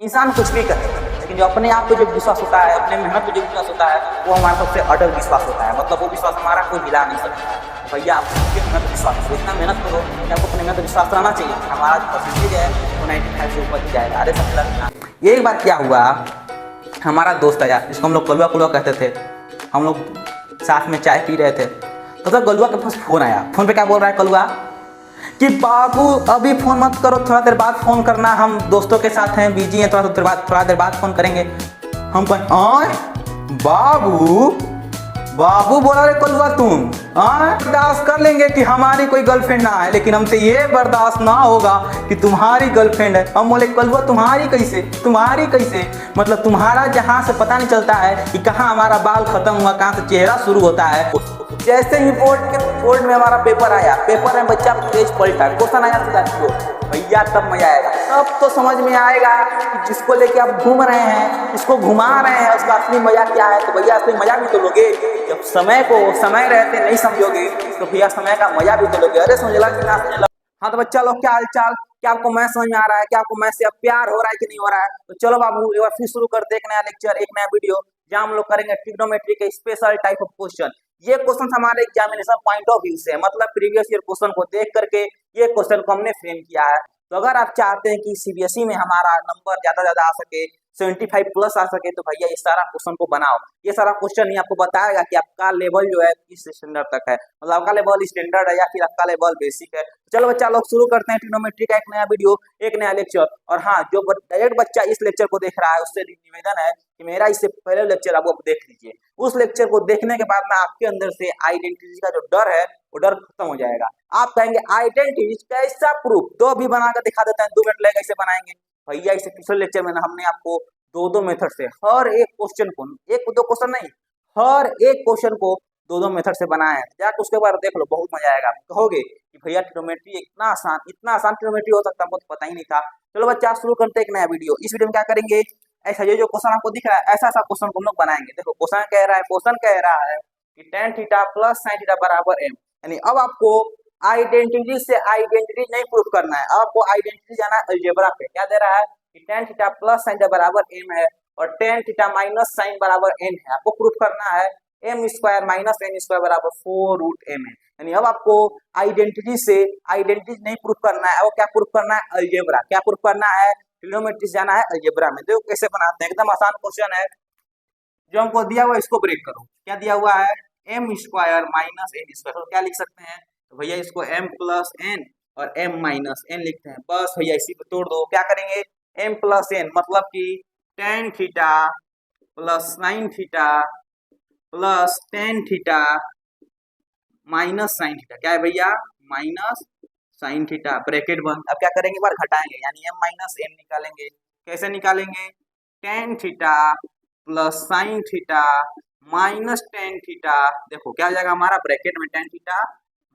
इंसान कुछ भी करे, लेकिन जो अपने आप पे जो विश्वास होता है, अपने मेहनत पे जो विश्वास होता है, वो हमारा सबसे अटल विश्वास होता है। मतलब वो विश्वास हमारा कोई हिला नहीं सकता है। भैया आप अपनी मेहनत विश्वास करो, इतना मेहनत करो कि आपको अपने मेहनत विश्वास रहना चाहिए। हमारा जो परसेंटेज है वो 95 से ऊपर ही जाएगा। अरे समझ लगा। एक बार क्या हुआ, हमारा दोस्त आया जिसको हम लोग कलुआ कलुआ कहते थे। हम लोग साथ में चाय पी रहे थे तो कलुआ के पास फोन आया। फोन पे क्या बोल रहा है कलुआ कि बाबू अभी फोन मत करो, थोड़ा देर बाद फोन करना, हम दोस्तों के साथ हैं, बिजी हैं, थोड़ा देर बाद फोन करेंगे। हम कहें बाबू बाबू बोला रे कलुआ तुम बर्दाश्त कर लेंगे कि हमारी कोई गर्लफ्रेंड ना है, लेकिन हमसे ये बर्दाश्त ना होगा कि तुम्हारी गर्लफ्रेंड है। हम बोले कलुआ तुम्हारी कैसे, मतलब तुम्हारा जहाँ से पता नहीं चलता है कि कहाँ हमारा बाल खत्म हुआ, कहाँ से चेहरा शुरू होता है। जैसे ही बोर्ड में हमारा पेपर आया, पेपर में बच्चा पेज पलटा, क्वेश्चन आया सीधा को, भैया तब मजा आएगा। तब तो समझ में आएगा कि जिसको लेके आप घूम रहे हैं, जिसको घुमा रहे हैं, उसका असली मजा क्या है। तो भैया असली मजा भी तो लोगे। जब समय रहते नहीं समझोगे तो भैया समय का मजा भी तो लोगे। अरे समझला कि ना समझला। हाँ तो बच्चा लोग क्या हाल चाल, क्या आपको मैं समझ में आ रहा है, क्या आपको मैं से अब प्यार हो रहा है कि नहीं हो रहा है। तो चलो बाबू एक बार फिर शुरू करते एक नया लेक्चर, एक नया वीडियो, जहाँ हम लोग करेंगे ट्रिग्नोमेट्री के स्पेशल टाइप ऑफ क्वेश्चन। ये क्वेश्चन हमारे एग्जामिनेशन पॉइंट ऑफ व्यू से, मतलब प्रीवियस ईयर क्वेश्चन को देख करके ये क्वेश्चन को हमने फ्रेम किया है। तो अगर आप चाहते हैं कि सीबीएसई में हमारा नंबर ज्यादा आ सके, 75 प्लस आ सके, तो भैया इस सारा क्वेश्चन को बनाओ। ये सारा क्वेश्चन ही आपको बताएगा कि आपका लेवल जो है किस स्टैंडर्ड तक है, मतलब आपका लेवल स्टैंडर्ड है या फिर आपका लेवल बेसिक है। चलो बच्चा लोग शुरू करते हैं ट्रिग्नोमेट्री का एक नया वीडियो, एक नया लेक्चर। और हाँ, जो डायरेक्ट बच्चा इस लेक्चर को देख रहा है उससे निवेदन है कि मेरा इससे पहले लेक्चर आप देख लीजिए। उस लेक्चर को देखने के बाद में आपके अंदर से आइडेंटिटी का जो डर है वो डर खत्म हो जाएगा। आप कहेंगे आइडेंटिटी कैसा प्रूफ, तो अभी बनाकर दिखा देते हैं, 2 मिनट लगेगा, कैसे बनाएंगे भैया। इसे पिछले लेक्चर में हमने आपको दो मेथड से हर एक क्वेश्चन को, एक दो क्वेश्चन नहीं, हर एक क्वेश्चन को दो मेथड से बनाए हैं। जाकर उसके बारे में देख लो, बहुत मजा आएगा। कहोगे कि भैया ट्रिग्नोमेट्री इतना आसान ट्रिग्नोमेट्री हो सकता है, हमको तो पता ही नहीं था। चलो बच्चा शुरू करते एक नया वीडियो। इस वीडियो में क्या करेंगे, ऐसा ये जो क्वेश्चन आपको दिख रहा है ऐसा क्वेश्चन को हम लोग बनाएंगे। देखो क्वेश्चन कह रहा है कि tan theta plus sin theta बराबर m। यानी अब आपको आइडेंटिटी से आइडेंटिटी नहीं प्रूफ करना है, अब आपको आइडेंटिटी जाना है अलजेब्रा पे। क्या दे रहा है कि tan theta plus sin theta बराबर m है और tan थीटा माइनस sin बराबर n है। आपको प्रूफ करना है m square minus n square बराबर 4√m है। यानी अब आपको आइडेंटिटी से आइडेंटिटी नहीं प्रूफ करना है, अब क्या प्रूफ करना है, अलजेब्रा। क्या प्रूफ करना है, ट्रिग्नोमेट्री जाना है अलजेब्रा में। देखो कैसे बनाते हैं, एकदम आसान क्वेश्चन है। जो हमको दिया हुआ है इसको ब्रेक करो। क्या दिया हुआ है, m square minus n square, तो क्या लिख सकते हैं, तो भैया इसको m प्लस n और m माइनस n लिखते हैं। बस भैया इसी को तोड़ दो। क्या करेंगे, m प्लस n मतलब कि tan theta plus sin theta plus tan theta minus sin theta. क्या है भैया, माइनस sin थीटा, ब्रैकेट बंद। अब क्या करेंगे, बार घटाएंगे, यानी m माइनस n निकालेंगे। कैसे निकालेंगे, tan theta plus sin theta minus tan theta. देखो क्या हो जाएगा हमारा, ब्रैकेट में tan theta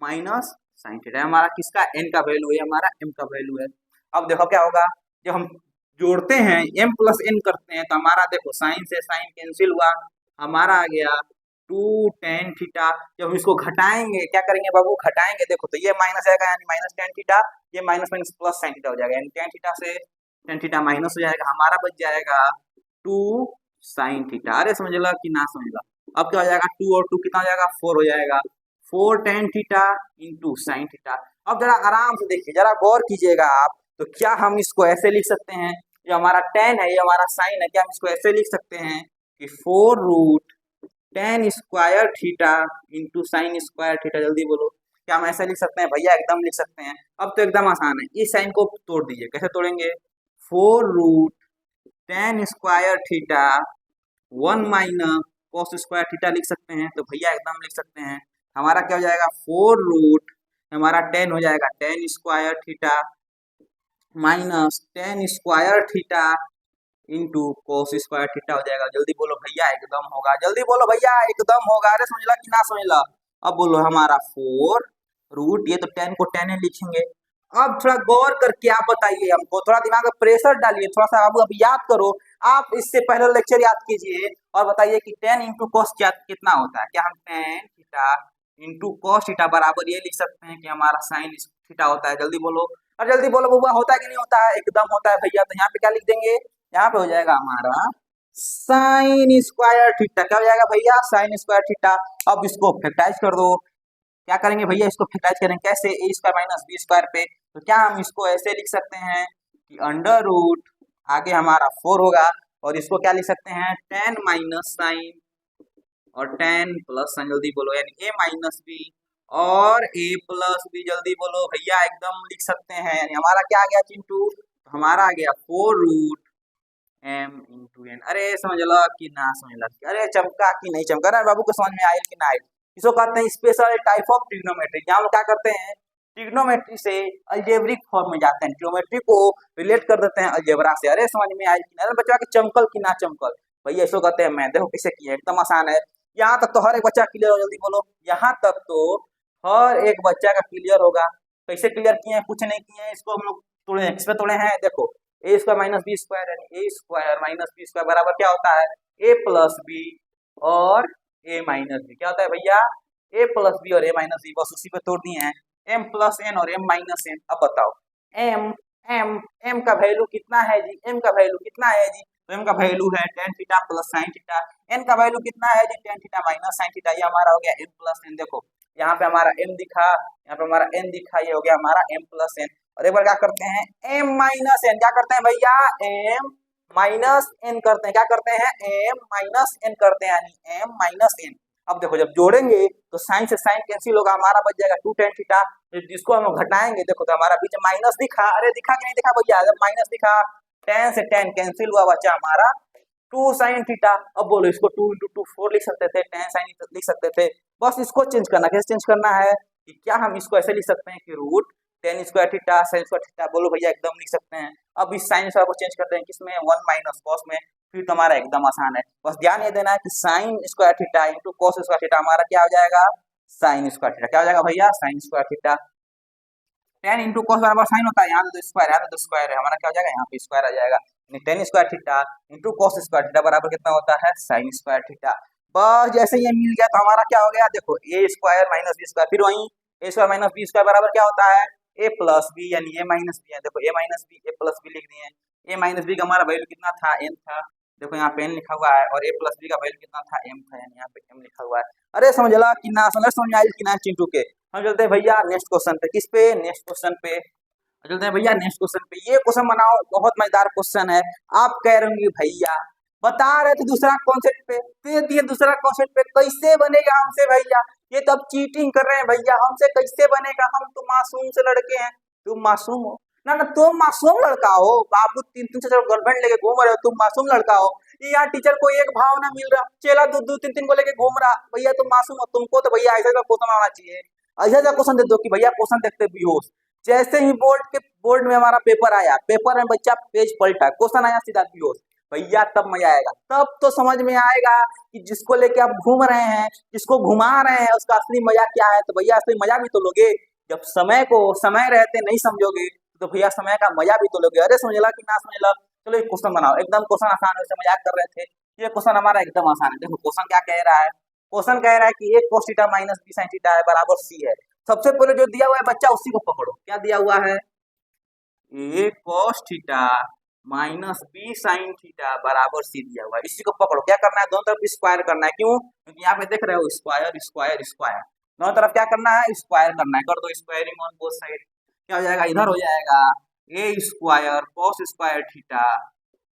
minus sin theta. हमारा किसका, n का वैल्यू है, हमारा m का वैल्यू है। अब देखो क्या होगा, जब हम जोड़ते हैं m प्लस n करते हैं तो हमारा देखो sin से sin कैंसिल हुआ, हमारा आ गया 2 tan थीटा। जब हम इसको घटाएंगे, क्या करेंगे बाबू, घटाएंगे, देखो तो ये माइनस आएगा, यानी माइनस tan थीटा, ये minus minus plus sin theta हो जाएगा, यानी tan थीटा से tan थीटा माइनस हो जाएगा, हमारा बच जाएगा 2 sin थीटा। अरे समझला कि ना समझला। अब क्या हो जाएगा, 2 और 2 कितना हो जाएगा, 4 हो जाएगा, 4 tan theta into sin theta. अब जरा आराम से देखिए, जरा गौर कीजिएगा आप, तो क्या हम इसको ऐसे लिख सकते हैं, जो हमारा tan है ये हमारा sin है, क्या हम इसको ऐसे लिख सकते हैं कि 4√tan square theta into sin square theta. जल्दी बोलो, क्या हम ऐसे लिख सकते हैं, भैया एकदम लिख सकते हैं। अब तो एकदम आसान है, इस साइन को तोड़ दीजिए। कैसे तोड़ेंगे, 4√tan square theta 1 minus cos square theta लिख सकते हैं। तो भैया एकदम लिख सकते हैं, हमारा क्या हो जाएगा, 4 हमारा tan हो जाएगा tan square theta minus tan square theta into cos square theta हो जाएगा। जल्दी बोलो भैया एकदम होगा, जल्दी बोलो भैया एकदम होगा। अरे समझला कि ना समझला। अब बोलो हमारा 4 ये तो tan को tan लिखेंगे। अब थोड़ा गौर करके आप बताइए, हमको थोड़ा दिमाग में प्रेशर डालिए, थोड़ा सा अब याद करो। आप इससे पहले लेक्चर याद कीजिए और बताइए कि tan इंटू कॉस कितना होता है। क्या हम tan theta into cos theta बराबर ये लिख सकते हैं कि हमारा साइन थीटा होता है। जल्दी बोलो, और जल्दी बोलो बउआ, होता है कि नहीं होता है, एकदम होता है भैया। तो यहाँ पे क्या लिख देंगे, यहाँ पे हो जाएगा हमारा साइन स्क्वायर थीटा। क्या हो जाएगा भैया? Sign square theta. अब इसको फैक्टराइज कर दो। क्या करेंगे भैया? इसको फैक्टराइज करेंगे कैसे? ए स्क्वायर माइनस बी स्क्वायर पे। तो क्या हम इसको ऐसे लिख सकते हैं कि अंडर रूट आगे हमारा 4 होगा, और इसको क्या लिख सकते हैं? टेन माइनस साइन और टेन प्लस साइन, जल्दी बोलो, यानी ए माइनस बी और ए प्लस बी, जल्दी बोलो भैया, एकदम लिख सकते हैं। यानी हमारा क्या आ गया चिंटू? हमारा आ गया 4 रूट एम इंटू एन। अरे समझ लो कि ना समझ लो? अरे चमका कि नहीं चमका? अरे बाबू को समझ में आयल कि ना आयल? इसको कहते हैं स्पेशल टाइप ऑफ ट्रिग्नोमेट्री। यहाँ लोग क्या करते हैं? ट्रिग्नोमेट्री से अलजेब्रिक फॉर्म में जाते हैं, ट्रिग्नोमेट्री को रिलेट कर देते हैं अलजेब्रा से। अरे समझ में आयल कि ना? बच्चा के चमकल कि ना चमकल? भैया इसको कहते हैं मैं। देखो कैसे किया, एकदम आसान है। यहाँ तक तो हर एक बच्चा क्लियर हो, जल्दी बोलो। यहाँ तक तो हर एक बच्चा का क्लियर होगा। कैसे क्लियर किए हैं? कुछ नहीं किए हैं, इसको हम लोग तोड़े, इसमें तोड़े हैं। देखो A square minus B square, यानी A square minus B square बराबर क्या होता है? ए प्लस बी और ए माइनस बी। क्या होता है भैया? ए प्लस बी और ए माइनस बी। बस उसी पे तोड़ दिए हैं, एम प्लस एन और एम माइनस एन। अब बताओ एम एम एम का वैल्यू कितना है जी? एम का वैल्यू कितना है जी? तो एम का वैल्यू है tan theta plus sine theta. N का वैल्यू कितना है जी? Tan theta minus sine theta. ये हमारा हो गया एम प्लस एन। देखो यहाँ पे हमारा एम दिखा, यहाँ पे हमारा एन दिखा, ये हो गया हमारा एम प्लस एन। और एक बार क्या करते हैं? M minus N. क्या करते हैं भैया? एम माइनस एन करते हैं। क्या करते हैं? एम माइनस एन करते हैं, यानी एम माइनस एन। अब देखो जब जोड़ेंगे तो साइन से साइन कैंसिल होगा, हमारा बच जाएगा टू टेन थीटा। जिसको हम घटाएंगे, देखो तो हमारा बीच में माइनस दिखा। अरे दिखा कि नहीं दिखा भैया? जब माइनस दिखा, टेन से टेन कैंसिल हुआ, बचा हमारा टू साइन थीटा। अब बोलो इसको टू इंटू टू 4 लिख सकते थे, टेन साइन लिख सकते थे। बस इसको चेंज करना। कैसे चेंज करना है कि क्या हम इसको ऐसे लिख सकते हैं कि root ten square theta sine square theta. बोलो भैया एकदम लिख सकते हैं। अब इस साइन स्क्वायर को चेंज करते हैं किसमें? वन माइनस कॉस में। फिर तो हमारा एकदम आसान है। बस ध्यान ये देना है कि sign square theta into cos square theta हमारा क्या हो जाएगा? Sign square theta. क्या हो जाएगा भैया? Sign square theta. Ten into cos बराबर साइन होता है, यहाँ तो स्क्वायर, यहाँ तो स्क्वायर है, हमारा क्या हो जाएगा? यहाँ पे स्क्वायर आ जाएगा। Ten square theta into cos square theta बराबर कितना होता है? Sign square theta. बस जैसे ये मिल गया तो हमारा क्या हो गया? देखो A square minus B square, फिर वहीं ए स्क्वायर माइनस बी स्क्वायर बराबर क्या होता है? ए प्लस बी, यानी ए माइनस बी है। देखो ए माइनस बी, ए प्लस बी लिख दिए। ए माइनस बी का हमारा वैल्यू कितना था? एम था। देखो यहाँ पे एन लिखा हुआ है, और ए प्लस बी का वैल्यू कितना था? एम था, यानी यहाँ पे एम लिखा हुआ है। अरे समझ ला कि ना समझ आए कि ना चिंटू के? हम चलते हैं भैया नेक्स्ट क्वेश्चन पे। किस पे? नेक्स्ट क्वेश्चन पे चलते हैं भैया। नेक्स्ट क्वेश्चन पे, ये क्वेश्चन बनाओ, बहुत मजेदार क्वेश्चन है। आप कह रहे होंगे भैया बता रहे थे दूसरा कॉन्सेप्ट पे, दे दिए दूसरा कॉन्सेप्ट पे, कैसे बनेगा हमसे भैया? ये तो अब चीटिंग कर रहे हैं भैया, हमसे कैसे बनेगा? हम तो मासूम से लड़के हैं। तुम मासूम हो ना? ना तुम मासूम लड़का हो बाबू, तीन तीन से गर्लफ्रेंड लेके घूम रहे हो, तुम मासूम लड़का हो। ये यहाँ टीचर को एक भाव ना मिल रहा, चेला दो दो तीन तीन को लेके घूम रहा। भैया तुम मासूम हो, तुमको तो भैया ऐसा क्वेश्चन आना चाहिए। ऐसा क्वेश्चन दे दो कि भैया क्वेश्चन देखते बेहोश। जैसे ही बोर्ड में हमारा पेपर आया, पेपर में बच्चा पेज पलटा, क्वेश्चन आया सीधा बेहोश, भैया तब मजा आएगा। तब तो समझ में आएगा कि जिसको लेके आप घूम रहे हैं, जिसको घुमा रहे हैं, उसका असली मजा क्या है। तो भैया असली मजा भी तो लोगे। जब समय को समय रहते नहीं समझोगे तो भैया समय का मजा भी तो लोगे। अरे समझला कि ना समझला? चलो एक क्वेश्चन बनाओ, एकदम क्वेश्चन आसान है, मजाक कर रहे थे। ये क्वेश्चन हमारा एकदम आसान है। देखो क्वेश्चन क्या कह रहा है? क्वेश्चन कह रहा है कि एक cos theta minus B sin theta है बराबर सी है। सबसे पहले जो दिया हुआ है बच्चा उसी को पकड़ो। क्या दिया हुआ है? A cos theta minus B sin theta बराबर सी दिया हुआ है, इसी को पकड़ो। क्या करना है? दोनों तरफ स्क्वायर करना है। क्यों? क्योंकि यहाँ पे देख रहे हो स्क्वायर स्क्वायर स्क्वायर, दोनों तरफ क्या करना है? स्क्वायर करना है। कर दो स्क्वायरिंग ऑन बोथ साइड। क्या हो जाएगा? इधर हो जाएगा A square cos square theta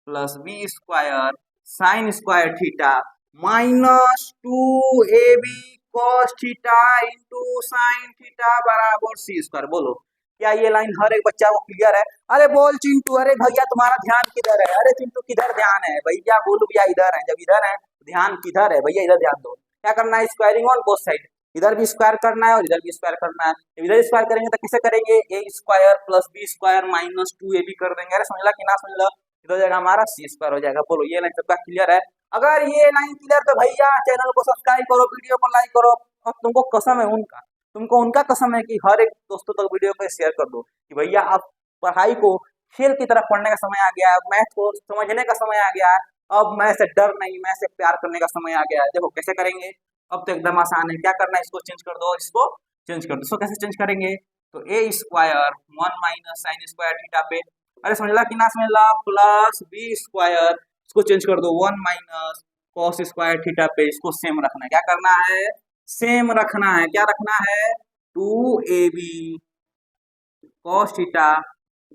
plus B square sine square theta minus two A B cos theta into sine theta बराबर सी स्क्वायर। बोलो क्या ये लाइन हर एक बच्चा को क्लियर है? अरे बोल चिंटू। अरे भैया तुम्हारा ध्यान किधर है? अरे चिंटू किधर ध्यान है भैया? बोलो भैया इधर है। जब इधर है ध्यान किधर है भैया? इधर ध्यान दो। क्या करना है? Squaring on both side. इधर भी स्क्वायर करना है और इधर भी स्क्वायर करना है। जब इधर स्क्वायर करेंगे तो कैसे करेंगे? A square plus B square minus two A B कर देंगे। अरे समझला कि ना समझला? इधर हो जाएगा हमारा सी स्क्वायर हो जाएगा। बोलो ये लाइन सबका क्लियर है? अगर ये लाइन क्लियर तो भैया चैनल को सब्सक्राइब करो, वीडियो को लाइक करो, और तुमको कसम है उनका, तुमको उनका कसम है कि हर एक दोस्तों तक वीडियो को शेयर कर दो कि भैया अब पढ़ाई को खेल की तरफ पढ़ने का समय आ गया है, मैथ को समझने का समय आ गया है। अब मैं से डर नहीं, मैं से प्यार करने का समय आ गया है। देखो कैसे करेंगे? अब तो एकदम आसान है। क्या करना है? इसको चेंज कर दो, इसको चेंज कर दो। इसको कैसे चेंज करेंगे? तो A square one minus sine square theta पे अरे समझला कि ना समझला, प्लस बी स्क्वायर, इसको चेंज कर दो 1 माइनस कॉस स्क्वायर थीटा पे, इसको सेम रखना है। क्या करना है? सेम रखना है। क्या रखना है? 2ab cos theta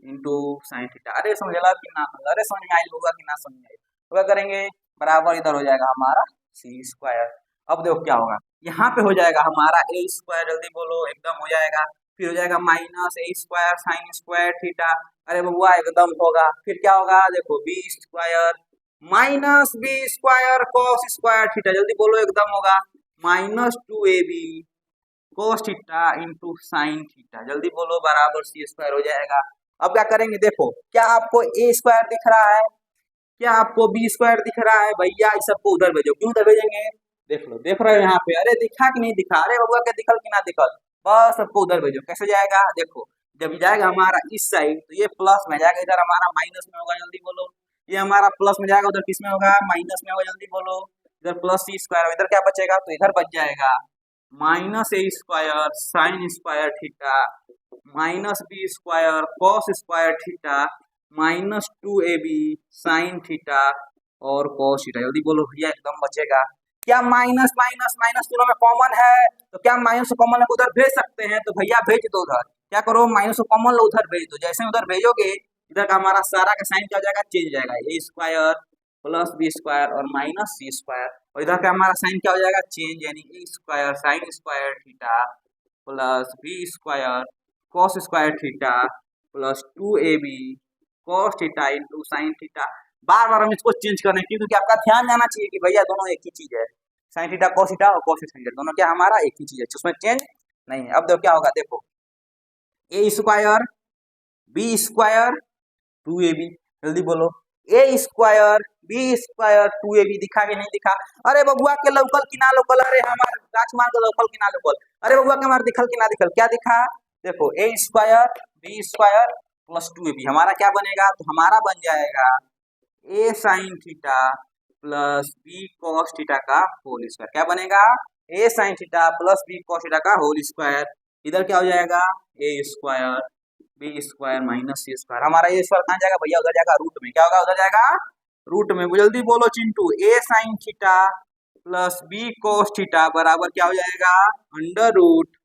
into sine theta. अरे समझला कि ना समझला? अरे समझ में आई होगा कि ना समझ में आई? तो क्या करेंगे, बराबर इधर हो जाएगा हमारा सी स्क्वायर। अब देखो क्या होगा, यहाँ पे हो जाएगा हमारा ए स्क्वायर, जल्दी बोलो, एकदम हो जाएगा। फिर हो जाएगा minus A square sine square theta. अरे बबुआ एकदम होगा। फिर क्या होगा, देखो B square minus B square cos square theta, जल्दी बोलो, एकदम होगा। Minus 2ab cos theta into sine theta, जल्दी बोलो, बराबर सी स्क्वायर हो जाएगा। अब क्या करेंगे, देखो क्या आपको ए स्क्वायर दिख रहा है, क्या आपको बी स्क्वायर दिख रहा है? भैया इस सबको उधर भेजो। क्यों उधर भेजेंगे? देख लो, देख रहे हो यहाँ पे? अरे दिखा कि नहीं दिखा? अरे बबुआ क्या दिखल कि ना दिखल? बस सबको उधर भेजो। कैसे जाएगा, देखो जब जाएगा हमारा इस साइड तो ये प्लस में जाएगा, इधर हमारा माइनस में होगा, जल्दी बोलो। ये हमारा प्लस में जाएगा, उधर किस में होगा? माइनस में होगा, जल्दी बोलो। इधर प्लस सी स्क्वायर, इधर क्या बचेगा? तो इधर बच जाएगा minus A square sine square theta minus B square cos square theta minus 2ab sine theta और कॉस थीटा, जल्दी बोलो भैया, एकदम बचेगा। क्या माइनस माइनस माइनस दोनों में कॉमन है? तो क्या माइनस को कॉमन उधर भेज सकते हैं? तो भैया भेज दो उधर। क्या करो, माइनस को कॉमन लो, उधर भेज दो। जैसे उधर भेजोगे, इधर का हमारा सारा का साइन क्या हो जाएगा? चेंज हो जाएगा। A square plus B square और माइनस सी स्क्वायर, और इधर का हमारा साइन क्या हो जाएगा? चेंज, यानी A square sine square theta plus B square cos square theta plus 2ab cos theta into sine theta. बार बार हम इसको चेंज करने की, क्योंकि आपका ध्यान जाना चाहिए कि भैया दोनों एक ही चीज है। साइन थीटा कॉस थीटा और कॉस थीटा दोनों क्या हमारा एक ही चीज है, उसमें चेंज नहीं है। अब देखो क्या होगा, देखो A square B square 2ab, जल्दी बोलो, ए स्क्वायर बी स्क्वायर 2ab दिखा कि नहीं दिखा? अरे बबुआ के लोकल कि ना लोकल? अरे हमारे राजकुमार के लोकल कि ना लोकल? अरे बबुआ के हमारे दिखल कि ना दिखल? क्या दिखा? देखो A square B square plus 2ab हमारा क्या बनेगा? तो हमारा बन जाएगा A sine theta plus B cos theta का होल स्क्वायर। क्या बनेगा? A sine theta plus B cos theta का होल स्क्वायर। इधर क्या हो जाएगा? A square B square minus C square. हमारा ए स्क्वायर कहाँ जाएगा भैया? उधर जाएगा रूट में। क्या होगा? उधर जाएगा रूट में। जल्दी बोलो Chintu, A sine theta plus B cos theta बराबर क्या हो जाएगा? Under root.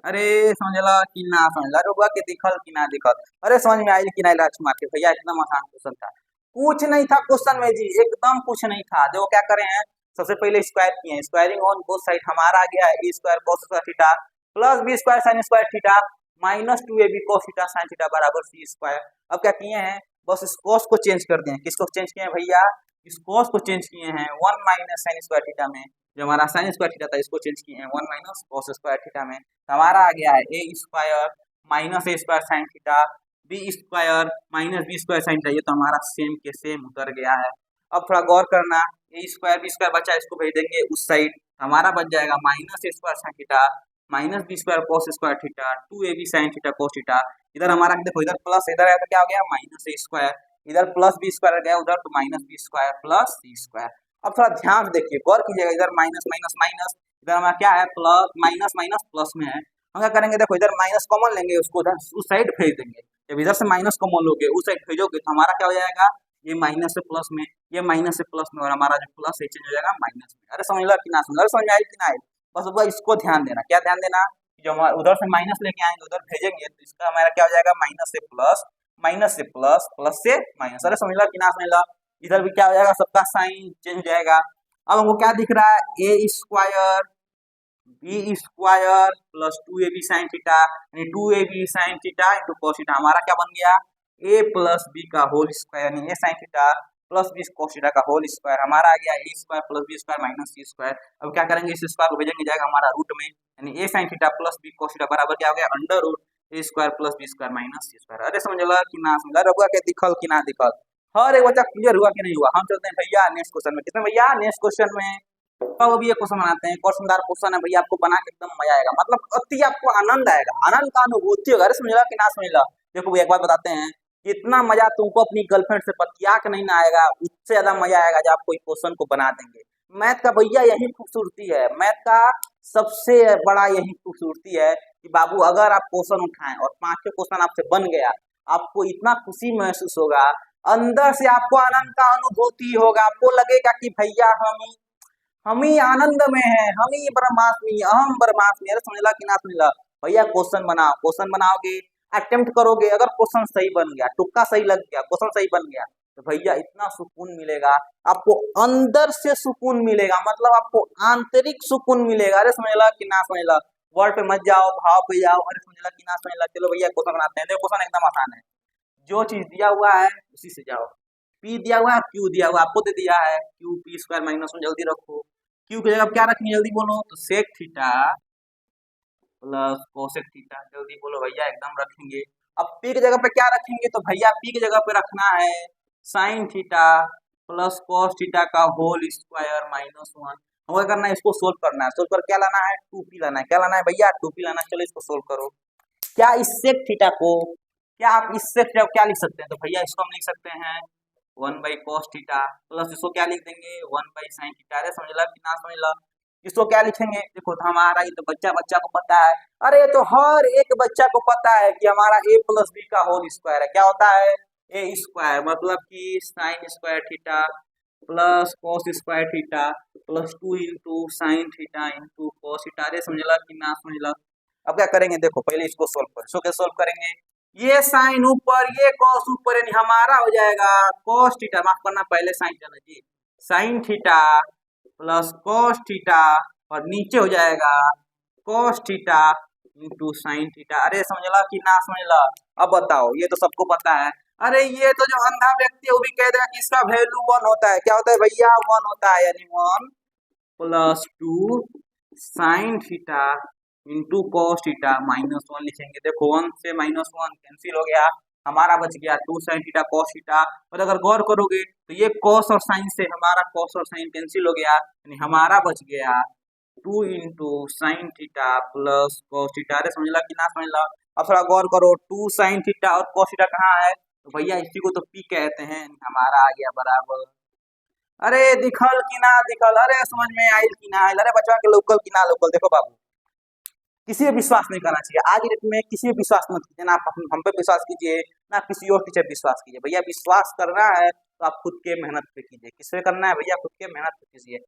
अरे समझला कि ना समझला? रुआ के दिखल कि ना दिखल? अरे समझ में आई कि नहीं राजकुमार के भैया? एकदम आसान क्वेश्चन था, कुछ नहीं था क्वेश्चन में जी, एकदम कुछ नहीं था। देखो क्या करें हैं, सबसे पहले स्क्वायर किए हैं, स्क्वायरिंग ऑन बोथ साइड हमारा आ गया है A square cos square theta plus B square sine square theta minus 2ab cos theta sine theta बराबर सी स्क्वायर। अब क्या किए हैं, बस इस कॉस को चेंज कर दिए। किसको चेंज किए हैं भैया? इस कॉस को चेंज किए हैं 1 माइनस साइन स्क्वायर थीटा में, जो हमारा साइन स्क्वायर थीटा था इसको चेंज किए हैं 1 माइनस कॉस स्क्वायर थीटा में। हमारा आ गया है A square minus A square sine theta B square minus B square sine theta. ये तो हमारा सेम के सेम उतर गया है। अब थोड़ा गौर करना, ए स्क्वायर बी स्क्वायर बचा, इसको भेज देंगे उस साइड, हमारा बच जाएगा minus A square sine theta minus B square cos square theta 2ab sine theta cos theta. इधर हमारा देखो, इधर प्लस, इधर आया तो क्या हो गया? माइनस ए स्क्वायर, इधर प्लस बी स्क्वायर गया उधर, तो माइनस बी स्क्वायर प्लस सी स्क्वायर। अब थोड़ा ध्यान से देखिए, गौर कीजिएगा, इधर माइनस माइनस माइनस, इधर हमारा क्या है? प्लस माइनस माइनस प्लस में है। हम क्या करेंगे, देखो इधर माइनस कॉमन लेंगे, उसको उधर उस साइड भेज देंगे। जब इधर से माइनस कॉमन लोगे उस साइड भेजोगे तो हमारा क्या हो जाएगा? ये माइनस से प्लस में, ये माइनस से प्लस में, और हमारा जो प्लस है चेंज हो जाएगा माइनस में। अरे समझ लो कि ना समझ? समझ में आई कि ना आई? बस इसको ध्यान देना। क्या ध्यान देना? जो हमारा उधर से माइनस लेके आएंगे उधर भेजेंगे तो इसका हमारा क्या हो जाएगा? माइनस से प्लस माइनस से प्लस प्लस से माइनस। अरे समझ लो कि ना समझ लो? इधर भी क्या हो जाएगा? सबका साइन चेंज हो जाएगा। अब हमको क्या दिख रहा है? A square B square plus 2ab sine theta, यानी 2ab sine theta into cos theta. हमारा क्या बन गया? a प्लस बी का होल स्क्वायर, यानी A sine theta plus B cos theta का होल स्क्वायर। हमारा आ गया A square plus B square minus C square. अब क्या करेंगे, इस स्क्वायर को भेजेंगे, जाएगा हमारा रूट में, यानी A sine theta plus B cos theta बराबर क्या हो गया? Under root A square plus B square minus C square. अरे समझ लो कि ना समझ? रहुआ के दिखल कि ना दिखल? हर एक बच्चा क्लियर हुआ कि नहीं हुआ? हम चलते हैं भैया नेक्स्ट क्वेश्चन में। कितने भैया? नेक्स्ट क्वेश्चन में वो भी एक क्वेश्चन बनाते हैं, कौशनदार क्वेश्चन है भैया, आपको बना के एकदम मजा आएगा, मतलब अति आपको आनंद आएगा, आनंद का अनुभूति होगा। अरे समझला कि ना समझला? देखो भैया एक बात बताते हैं, इतना मजा तुमको अपनी गर्लफ्रेंड से बतिया के नहीं ना आएगा, उससे ज्यादा मजा आएगा जब आप कोई क्वेश्चन को बना देंगे। मैथ का भैया यही खूबसूरती है, मैथ का सबसे बड़ा यही खूबसूरती है कि बाबू अगर आप क्वेश्चन उठाएं और पांचों क्वेश्चन आपसे बन गया, आपको इतना खुशी महसूस होगा, अंदर से आपको आनंद का अनुभूति होगा, आपको लगेगा कि भैया हम ही आनंद में है, हम ही ब्रह्मास्मि, अहम ब्रह्मास्मि। अरे समझला कि ना समझला? भैया क्वेश्चन बनाओगे, अटेम्प्ट करोगे, अगर क्वेश्चन सही बन गया, तुक्का सही लग गया, क्वेश्चन सही बन गया, तो भैया इतना सुकून मिलेगा, आपको अंदर से सुकून मिलेगा, मतलब आपको आंतरिक सुकून मिलेगा। अरे समझला कि ना समझला? वर्ड पे मत जाओ, भाव पे जाओ। अरे समझला कि ना समझला? चलो भैया क्वेश्चन बनाते हैं। देखो क्वेश्चन एकदम आसान है, जो चीज दिया हुआ है उसी से जाओ। पी दिया हुआ है, क्यू दिया हुआ, आपको दे दिया है Q P square minus one, जल्दी रखो। क्यू की जगह क्या रखेंगे, जल्दी बोलो? तो sec theta plus cosec theta, जल्दी बोलो भैया, एकदम रखेंगे। अब पी की जगह पे क्या रखेंगे, तो भैया पी की जगह पे रखना है sign theta plus cos theta का होल स्क्वायर माइनस वन। हमें क्या करना है, इसको सोल्व करना है। सोल्व कर क्या लाना है, टू पी लाना है। क्या लाना है भैया, टू पी लाना है। चलो इसको सोल्व करो। क्या इस सेक थीटा को, क्या आप इस सेक थीटा को क्या लिख सकते हैं, तो भैया इसको हम लिख सकते हैं one by cos theta plus इसको क्या लिख देंगे, वन बाई साइन थीटा। अरे समझला कि ना समझला? इसको क्या लिखेंगे, देखो तो हमारा ये तो बच्चा बच्चा को पता है। अरे ये तो हर एक बच्चा को पता है कि हमारा a प्लस बी का होल स्क्वायर है, क्या होता है, ए स्क्वायर, मतलब कि sign square theta plus cos square theta plus two into sine theta into cos theta. अरे समझला कि ना समझला? अब क्या करेंगे, देखो पहले इसको सोल्व करें। इसको कैसे सोल्व करेंगे, ये साइन ऊपर, ये कॉस ऊपर, यानी हमारा हो जाएगा कॉस थीटा, माफ करना पहले साइन जाना जी, sine theta plus cos theta, और नीचे हो जाएगा cos theta into sine theta. अरे समझला कि ना समझला? अब बताओ, ये तो सबको पता है। अरे ये तो जो अंधा व्यक्ति है वो भी कह देगा कि इसका वैल्यू वन होता है। क्या होता है भैया, वन होता है, यानी one plus two sine theta into cos theta minus one लिखेंगे। देखो वन से माइनस वन कैंसिल हो गया, हमारा बच गया two sine theta cos theta. और अगर गौर करोगे तो ये कॉस और साइन से हमारा कॉस और साइन कैंसिल हो गया, यानी हमारा बच गया two into sine theta plus cos theta. अरे समझला कि ना समझला? अब थोड़ा गौर करो, टू साइन थीटा और कॉस थीटा कहाँ है, तो भैया इसी को तो पी कहते हैं, हमारा आ गया बराबर। अरे दिखल कि ना दिखल, अरे समझ में आयल कि ना आयल? अरे बचवा के लोकल कि ना लोकल? देखो बाबू, किसी पे विश्वास नहीं करना चाहिए आज की डेट में, किसी पे विश्वास मत कीजिए, ना हम पे विश्वास कीजिए, ना किसी और टीचर पे विश्वास कीजिए। भैया विश्वास करना है तो आप खुद के मेहनत पे कीजिए। किस पे करना है भैया, खुद के मेहनत पे कीजिए।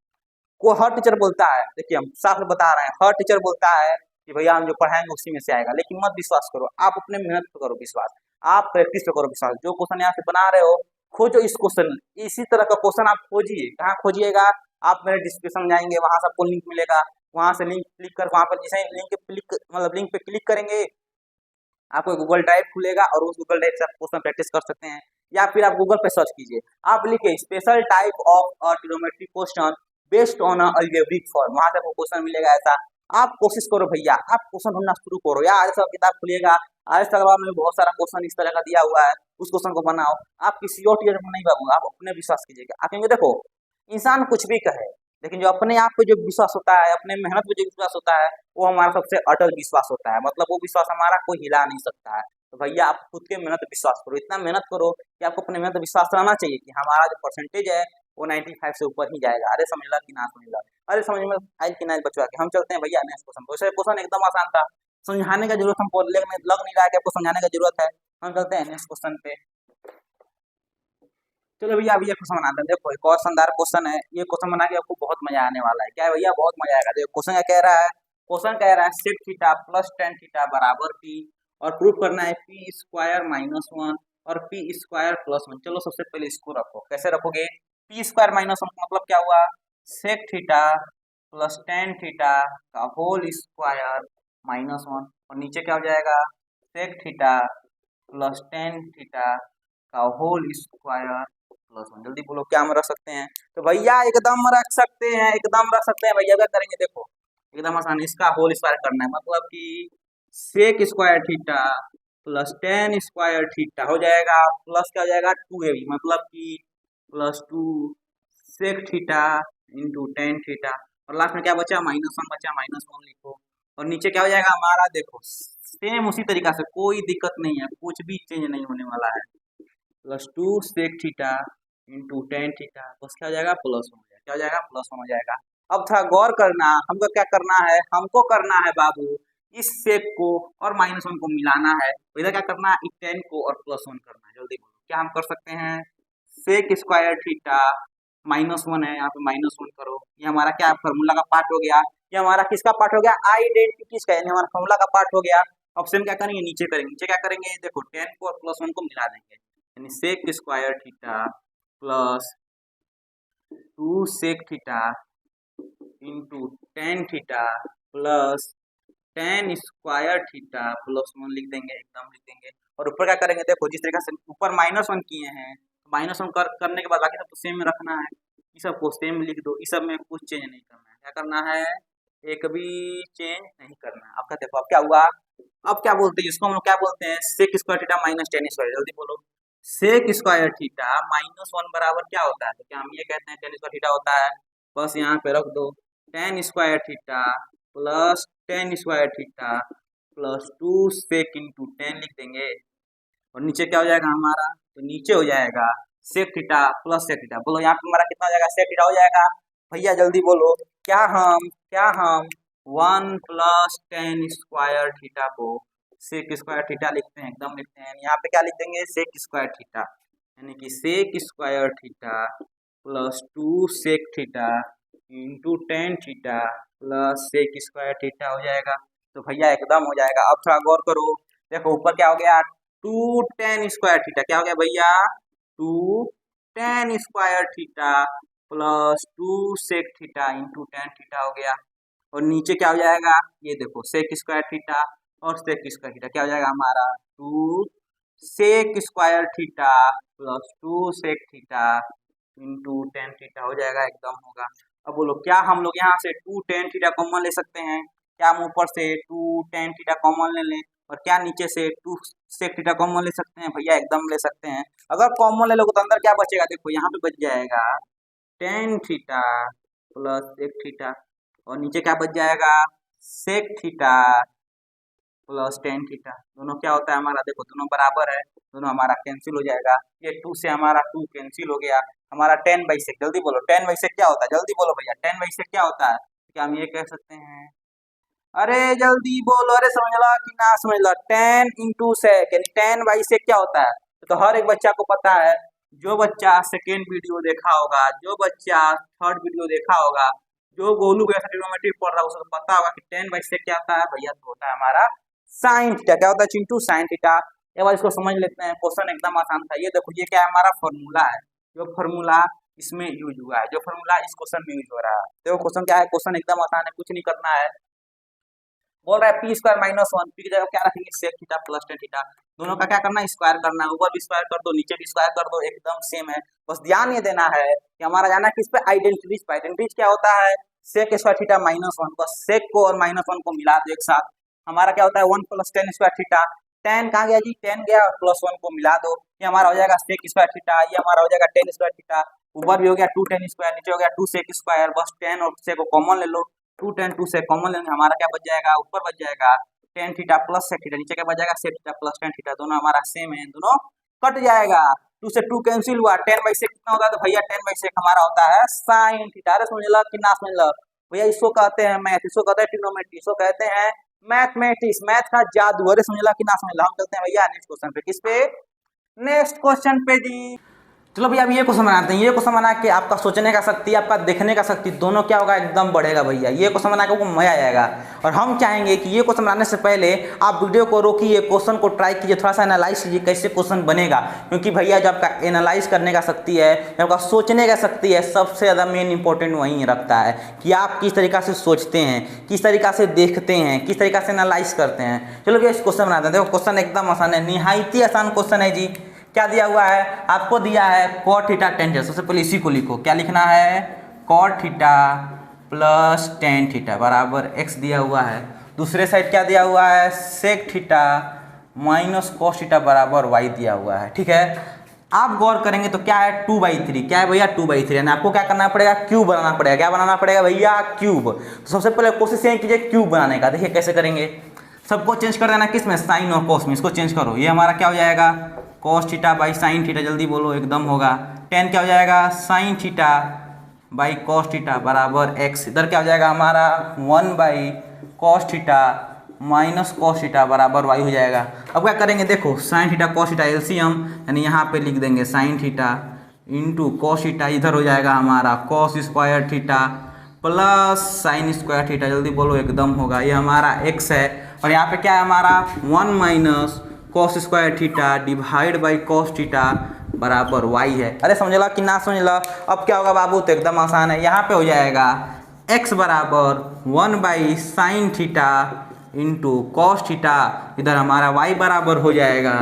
को हर टीचर बोलता है, देखिए हम साफ बता रहे हैं, हर टीचर बोलता है कि भैया हम जो पढ़ाएंगे उसी में से आएगा, लेकिन मत विश्वास करो, आप अपने मेहनत पे करो विश्वास, आप प्रैक्टिस पे करो विश्वास। जो क्वेश्चन यहाँ से बना रहे हो, खोजो इस क्वेश्चन, इसी तरह का क्वेश्चन आप खोजिए। कहाँ खोजिएगा, आप मेरे डिस्क्रिप्शन जाएंगे, वहां से आपको लिंक मिलेगा, वहां से लिंक क्लिक कर, वहां पर जैसे लिंक क्लिक मतलब लिंक पे क्लिक करेंगे, आपको गूगल ड्राइव खुलेगा और उस गूगल ड्राइव से आप क्वेश्चन प्रैक्टिस कर सकते हैं। या फिर आप गूगल पे सर्च कीजिए, आप लिखिए special type of trigonometry question based on algebraic form, वहां से आपको क्वेश्चन मिलेगा। ऐसा आप कोशिश करो भैया, आप क्वेश्चन ढूंढना शुरू करो, या आज सब किताब खुलिएगा, आज तक में बहुत सारा क्वेश्चन इस तरह का दिया हुआ है, उस क्वेश्चन को बनाओ। आप किसी और टीचर को नहीं बाबू, आप अपने विश्वास कीजिएगा। आप क्योंकि देखो इंसान कुछ भी कहे, लेकिन जो अपने आप पे जो विश्वास होता है, अपने मेहनत पे जो विश्वास होता है, वो हमारा सबसे अटल विश्वास होता है, मतलब वो विश्वास हमारा कोई हिला नहीं सकता है। तो भैया आप खुद के मेहनत पे विश्वास करो, इतना मेहनत करो कि आपको अपने मेहनत पे विश्वास रहना चाहिए कि हमारा जो परसेंटेज है वो 95 से ऊपर ही जाएगा। अरे समझला कि ना समझला? अरे समझ में आयल कि ना बचवा के? हम चलते हैं भैया नेक्स्ट क्वेश्चन। वैसे क्वेश्चन एकदम आसान था, समझाने का जरूरत हमको लग नहीं रहा है कि आपको समझाने का जरूरत है। हम चलते हैं नेक्स्ट क्वेश्चन पे। चलो भैया अभी ये क्वेश्चन बनाते हैं। देखो एक और शानदार क्वेश्चन है, ये क्वेश्चन बना के आपको बहुत मजा आने वाला है। क्या है भैया, बहुत मजा आएगा। देखो क्वेश्चन क्या कह रहा है, क्वेश्चन कह रहा है sec theta plus tan theta बराबर पी, और प्रूफ करना है पी स्क्वायर माइनस वन और पी स्क्वायर प्लस वन। चलो सबसे पहले इसको रखो, कैसे रखोगे, पी स्क्वायर माइनस वन मतलब क्या हुआ, sec theta plus tan theta का होल स्क्वायर माइनस वन, और नीचे क्या हो जाएगा, sec theta plus tan theta का होल स्क्वायर प्लस वन। जल्दी बोलो क्या हम रख सकते हैं, तो भैया एकदम रख सकते हैं, एकदम रख सकते हैं भैया। क्या करेंगे, देखो एकदम आसान, इसका होल स्क्वायर करना है, मतलब कि sec square theta plus tan square theta हो जाएगा, प्लस क्या हो जाएगा टू ए, मतलब कि plus two sec theta into tan theta, और लास्ट में क्या बचा, माइनस वन बचा, माइनस वन लिखो, और नीचे क्या हो जाएगा हमारा, देखो सेम उसी तरीका से, कोई दिक्कत नहीं है, कुछ भी चेंज नहीं होने वाला है, plus two sec theta into tan theta, तो क्या हो जाएगा प्लस वन हो जाएगा, क्या हो जाएगा प्लस वन हो जाएगा। अब था गौर करना, हमको क्या करना है, हमको करना है बाबू इस सेक को और -1 को मिलाना है तो इधर क्या करना है, tan को और +1 करना है। जल्दी बोलो क्या हम कर सकते हैं, सेक स्क्वायर थीटा -1 है, यहाँ पे -1 करो, ये हमारा क्या फॉर्मूला का पार्ट हो गया, ये हमारा किसका पार्ट हो गया, आइडेंटिटीज का, यानी हमारा फॉर्मूला का पार्ट हो गया। ऑप्शन क्या करेंगे, नीचे करेंगे, नीचे क्या करेंगे, देखो tan को और +1 को मिला देंगे, यानी sec square theta plus 2 sec theta into tan theta plus tan square theta +1 लिख देंगे, एकदम लिख देंगे। और ऊपर क्या करेंगे, देखो जिस तरीके से ऊपर -1 किए हैं, -1 करने के बाद बाकी सब तो सेम में रखना है, इस सब को सेम लिख दो, इस सब में कुछ चेंज नहीं करना है। क्या करना है, एक भी चेंज नहीं करना है। आपका देखो अब क्या हुआ, अब क्या बोलते हैं इसको, हम लोग क्या बोलते हैं, sec square theta minus tan square. जल्दी बोलो, सेक स्क्वायर थीटा -1 बराबर क्या होता है, तो क्या हम ये कहते हैं tan स्क्वायर थीटा होता है, बस यहाँ पे रख दो, tan square theta plus tan square theta plus 2 सेक इंटू tan लिख देंगे। और नीचे क्या हो जाएगा हमारा, तो नीचे हो जाएगा sec theta plus sec theta. बोलो यहाँ पे हमारा कितना हो जाएगा, सेक थीटा हो जाएगा भैया, जल्दी बोलो क्या हम 1 प्लस tan स्क्वायर थीटा को सेक स्क्वायर थीटा लिखते हैं, एकदम लिखते हैं। यहाँ पे क्या लिख देंगे, सेक स्क्वायर थीटा, यानी कि sec square theta plus 2 sec theta into tan theta plus sec square theta हो जाएगा। तो भैया एकदम हो जाएगा। अब थोड़ा गौर करो, देखो ऊपर क्या हो गया, 2 tan स्क्वायर थीटा, क्या हो गया भैया, 2 tan square theta plus 2 sec theta into tan theta हो गया। और नीचे क्या हो जाएगा, ये देखो सेक स्क्वायर थीटा और सेक स्क्वायर थीटा, क्या हो जाएगा हमारा 2 sec square theta plus 2 sec theta into tan theta हो जाएगा, एकदम होगा। अब बोलो क्या हम लोग यहाँ से 2 tan थीटा कॉमन ले सकते हैं, क्या हम ऊपर से 2 tan थीटा कॉमन ले लें, और क्या नीचे से 2 सेक थीटा कॉमन ले सकते हैं, भैया एकदम ले सकते हैं। अगर कॉमन ले लोगे तो अंदर क्या बचेगा, देखो यहाँ पे बच जाएगा tan theta plus sec theta, और नीचे क्या बच जाएगा, sec theta plus tan theta. दोनों क्या होता है हमारा, देखो दोनों बराबर है, दोनों हमारा कैंसिल हो जाएगा, ये 2 से हमारा 2 कैंसिल हो गया, हमारा tan/sec। जल्दी बोलो tan/sec क्या होता है, जल्दी बोलो भैया tan/sec क्या होता है, क्या हम ये कह सकते हैं, अरे जल्दी बोलो, अरे समझ लो कि ना समझ लो, tan इंटू सेक, यानी tan/sec क्या होता है, तो हर एक बच्चा को पता है, जो बच्चा सेकेंड वीडियो देखा होगा, जो बच्चा थर्ड वीडियो देखा होगा, जो गोलू जैसा ट्रिग्नोमेट्री पढ़ रहा है उसको पता होगा कि tan/sec क्या होता है भैया, तो होता है हमारा साइन थीटा। क्या होता है चिंटू, साइन थीटा। एक बार इसको समझ लेते हैं, क्वेश्चन एकदम आसान था। ये देखो ये क्या है, हमारा फॉर्मूला है, जो फॉर्मूला इसमें यूज हुआ है, जो फॉर्मूला इस क्वेश्चन में यूज हो रहा है। देखो क्वेश्चन क्या है, क्वेश्चन एकदम आसान है, कुछ नहीं करना है। बोल रहा है पी स्क्वायर -1, पी की जगह क्या रखेंगे, sec theta plus tan theta, दोनों का क्या करना है, स्क्वायर करना है, ऊपर भी स्क्वायर कर दो नीचे भी स्क्वायर कर दो, एकदम सेम है। बस ध्यान ये देना है कि हमारा जाना किस पे, आइडेंटिटीज पे। आइडेंटिटीज क्या होता है, सेक स्क्वायर थीटा -1, बस सेक को और -1 को मिला दो एक साथ, हमारा क्या होता है 1 plus tan square theta. tan कहाँ गया जी, tan गया, और +1 को मिला दो, ये हमारा हो जाएगा सेक स्क्वायर थीटा, ये हमारा हो जाएगा tan स्क्वायर थीटा। ऊपर भी हो गया 2 tan स्क्वायर, नीचे हो गया 2 सेक स्क्वायर, बस tan और सेक को कॉमन ले लो, 2 tan 2 सेक कॉमन लेंगे, हमारा क्या बच जाएगा, ऊपर बच जाएगा tan theta plus sec theta, नीचे क्या बच जाएगा sec theta plus tan theta, दोनों हमारा सेम है, दोनों कट जाएगा। 2 से 2 कैंसिल हुआ, tan/sec कितना होगा, तो भैया tan/sec हमारा होता है साइन थीटा। अरे समझ लो कि ना समझ लो भैया, इसको कहते हैं मैथ, इसको कहते हैं ट्रिग्नोमेट्री, इसको कहते हैं मैथमेटिक्स, मैथ का जादू। अरे समझ लो कि ना समझ लो। हम चलते हैं भैया नेक्स्ट क्वेश्चन पे, किस पे, नेक्स्ट क्वेश्चन पे जी। चलो भैया अब ये क्वेश्चन बनाते हैं। ये क्वेश्चन बना के आपका सोचने का शक्ति, आपका देखने का शक्ति, दोनों क्या होगा, एकदम बढ़ेगा भैया। ये क्वेश्चन बना के आपको मजा आएगा। और हम चाहेंगे कि ये क्वेश्चन बनाने से पहले आप वीडियो को रोकिए, क्वेश्चन को ट्राई कीजिए, थोड़ा सा एनालाइज कीजिए कैसे क्वेश्चन बनेगा। क्योंकि भैया जो आपका एनालाइज करने का शक्ति है, जो आपका सोचने का शक्ति है, सबसे ज़्यादा मेन इंपॉर्टेंट वहीं रखता है कि आप किस तरीका से सोचते हैं, किस तरीका से देखते हैं, किस तरीका से एनालाइज करते हैं। चलो भैया इस क्वेश्चन बनाते हैं। देखो क्वेश्चन एकदम आसान है, निहायत ही आसान क्वेश्चन है जी। क्या दिया हुआ है आपको, दिया है cot थीटा tan थीटा। सबसे पहले इसी को लिखो, क्या लिखना है, cot theta plus tan theta बराबर x दिया हुआ है। दूसरे साइड क्या दिया हुआ है, sec theta minus cos theta बराबर y दिया हुआ है। ठीक है, आप गौर करेंगे तो क्या है 2/3, क्या है भैया 2/3, यानी आपको क्या करना पड़ेगा, क्यूब बनाना पड़ेगा। क्या बनाना पड़ेगा भैया, क्यूब। तो सबसे पहले कोशिश ये कीजिए क्यूब बनाने का। देखिए कैसे करेंगे, सबको चेंज कर देना, किस में, साइन और कॉस में। इसको चेंज करो, ये हमारा क्या हो जाएगा, cos theta by sine theta, जल्दी बोलो, एकदम होगा। tan क्या हो जाएगा, sine theta by cos theta बराबर x। इधर क्या हो जाएगा हमारा 1/cos theta minus cos theta बराबर वाई हो जाएगा। अब क्या करेंगे, देखो sign theta cos theta LCM, यानी यहाँ पे लिख देंगे sign theta into cos theta, इधर हो जाएगा हमारा cos square theta plus sign square theta. जल्दी बोलो, एकदम होगा। ये हमारा x है और यहाँ पे क्या है हमारा 1 minus cos square theta divide by cos theta बराबर y है। अरे समझला कि ना समझला? अब क्या होगा बाबू, तो एकदम आसान है। यहाँ पे हो जाएगा x बराबर 1 by sine theta into cos theta, इधर हमारा y बराबर हो जाएगा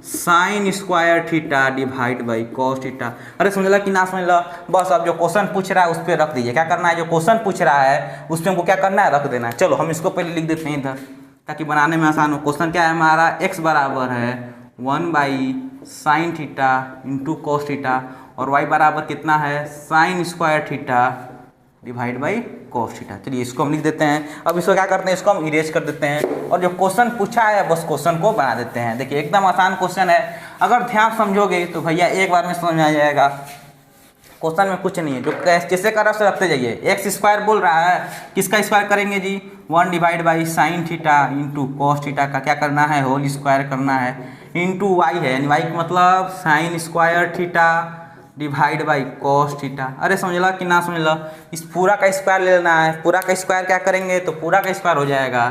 sign square theta divide by cos theta. अरे समझला कि ना समझला? बस अब जो क्वेश्चन पूछ रहा है उस पर रख दीजिए। क्या करना है, जो क्वेश्चन पूछ रहा है उस पर हमको क्या करना है, रख देना है। चलो हम इसको पहले लिख देते हैं इधर, ताकि बनाने में आसान हो। क्वेश्चन क्या है हमारा, x बराबर है 1 by sine theta into cos theta और y बराबर कितना है, sign square theta divide by cos theta. चलिए इसको हम लिख देते हैं। अब इसको क्या करते हैं, इसको हम इरेज कर देते हैं और जो क्वेश्चन पूछा है बस क्वेश्चन को बना देते हैं। देखिए एकदम आसान क्वेश्चन है, अगर ध्यान समझोगे तो भैया एक बार में समझ में आ जाएगा। क्वेश्चन में कुछ नहीं है, जो जैसे कर रहा रखते जाइए। एक्स स्क्वायर बोल रहा है, किसका स्क्वायर करेंगे जी, 1 divide by sine theta into cos theta का क्या करना है, होल स्क्वायर करना है, इंटू वाई है, यानी वाई का मतलब sign square theta divide by cos theta. अरे समझला कि ना समझला? इस पूरा का स्क्वायर ले लेना है। पूरा का स्क्वायर क्या करेंगे, तो पूरा का स्क्वायर हो जाएगा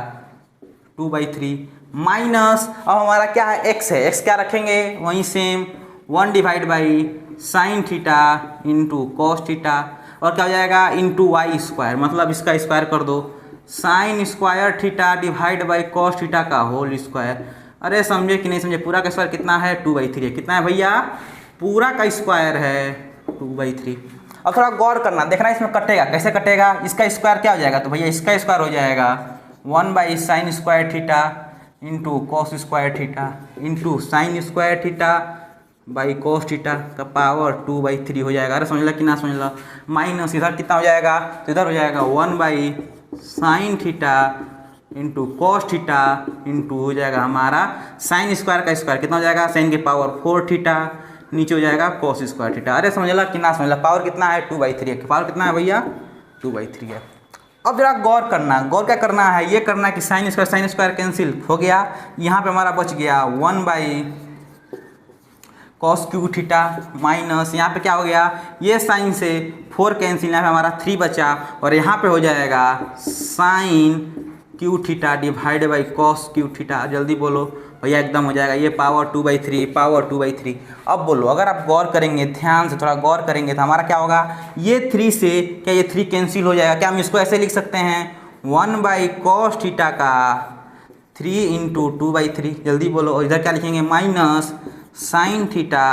2/3 माइनस, अब हमारा क्या है, x है, x क्या रखेंगे वहीं same 1 divide by sine theta into cos theta और क्या हो जाएगा इंटू वाई स्क्वायर, मतलब इसका स्क्वायर कर दो, sign square theta divide by cos theta का होल स्क्वायर। अरे समझे कि नहीं समझे? पूरा का स्क्वायर कितना है, 2/3 है। कितना है भैया, पूरा का स्क्वायर है 2/3। अब थोड़ा गौर करना, देखना इसमें कटेगा कैसे कटेगा। इसका स्क्वायर क्या हो जाएगा, तो भैया इसका स्क्वायर हो जाएगा 1 by sine square theta into cos square theta into sign square theta by cos theta का पावर 2/3 हो जाएगा। अरे समझला कि ना समझला? माइनस इधर कितना हो जाएगा, तो इधर हो जाएगा 1 by sine theta into cos theta into हो जाएगा हमारा साइन स्क्वायर का स्क्वायर कितना हो जाएगा, साइन के पावर 4 थीटा, नीचे हो जाएगा कॉस स्क्वायर थीटा। अरे समझला कि ना समझला? पावर कितना है, 2/3 है। पावर कितना है भैया, 2/3 है। अब जरा गौर करना, गौर क्या करना है, ये करना है कि साइन स्क्वायर कैंसिल हो गया, यहाँ पे हमारा बच गया 1 by cos Q theta minus यहाँ पे क्या हो गया, ये साइन से 4 कैंसिल, यहाँ पे हमारा 3 बचा और यहाँ पे हो जाएगा sine Q theta divide by cos Q theta. जल्दी बोलो भैया, एकदम हो जाएगा। ये पावर 2/3 पावर 2/3। अब बोलो, अगर आप गौर करेंगे, ध्यान से थोड़ा गौर करेंगे तो हमारा क्या होगा, ये 3 से क्या ये 3 कैंसिल हो जाएगा। क्या हम इसको ऐसे लिख सकते हैं, 1 बाई कॉस थीटा का 3 इंटू 2/3। जल्दी बोलो, और इधर क्या लिखेंगे, minus sine theta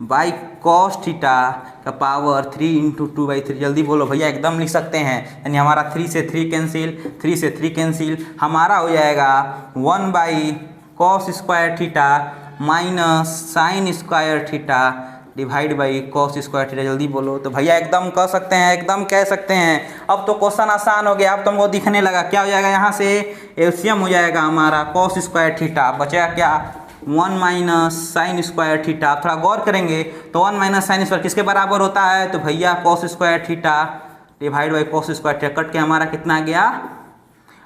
by cos theta का पावर 3 इंटू 2/3। जल्दी बोलो भैया, एकदम लिख सकते हैं। यानी हमारा 3 से 3 कैंसिल, 3 से 3 कैंसिल, हमारा हो जाएगा 1 by cos square theta minus sine square theta divide by cos square theta. जल्दी बोलो, तो भैया एकदम कह सकते हैं, एकदम कह सकते हैं। अब तो क्वेश्चन आसान हो गया, अब तुमको दिखने लगा। क्या हो जाएगा, यहाँ से एलसीएम हो जाएगा हमारा कॉस स्क्वायर थीटा, बचेगा क्या 1 माइनस साइन स्क्वायर थीटा। थोड़ा गौर करेंगे तो 1 माइनस साइन स्क्वायर किसके बराबर होता है, तो भैया cos square theta divide by cos square theta. Cut के हमारा कितना गया,